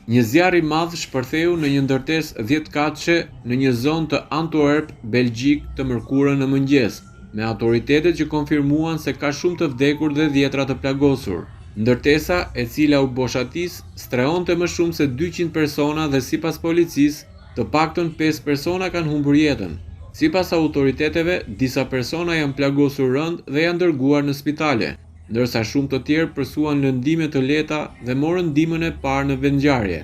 Një zjarr i madh shpërtheu në një ndërtesë 10 katëshe në një zonë të Antwerp, Belgjik të mërkurën në mëngjes, me autoritetet që konfirmuan se ka shumë të vdekur dhe dhjetra të plagosur. Ndërtesa, e cila u boshatis, strehonte më shumë se 200 persona dhe sipas policisë, të paktën 5 persona kanë humbur jetën. Sipas autoriteteve, disa persona janë plagosur rënd dhe janë dërguar në spitale, ndërsa shumë të tjerë përsuan lëndime të lehta dhe morën ndihmën e parë në vendngjarje.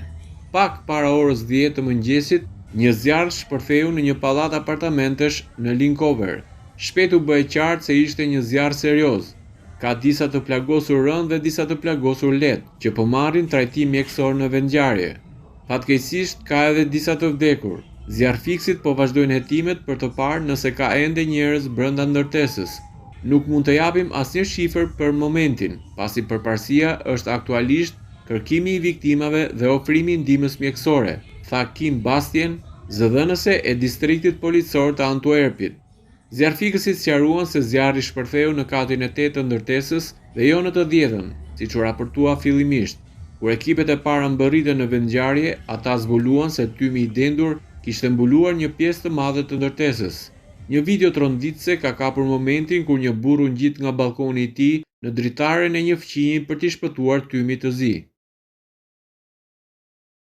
Pak para orës 10 të mëngjesit, një zjarr shpërtheu në një pallat apartamentesh në Linkover. Shpejt u bë qartë se ishte një zjarr serioz. Ka disa të plagosur rënd dhe disa të plagosur lehtë, që po marrin trajtim mjekësor në vendngjarje. Fatkeqësisht ka edhe disa të vdekur. Zjarrfiksit po vazhdojnë hetimet për të parë nëse ka ende njerëz brenda ndërtesës. Nuk mund të japim asnjë shifër për momentin, pasi përparësia është aktualisht kërkimi i viktimave dhe ofrimi i ndihmës mjekësore, tha Kim Bastien, zëdhënëse e distriktit policor të Antwerpit. Zjarrfikësit sqaruan se zjarri shpërtheu në katin e 8 të ndërtesës dhe jo në të 10-ën, siç u raportua fillimisht. Kur ekipet e para mbërritën në vendngjarje, ata zbuluan se tymi i dendur kishte mbuluar një pjesë të madhe të ndërtesës. Një video tronditëse ka kapur momentin kur një burr u ngjit nga balkoni i tij në dritaren e një fqinji për t'i shpëtuar tymit të zi.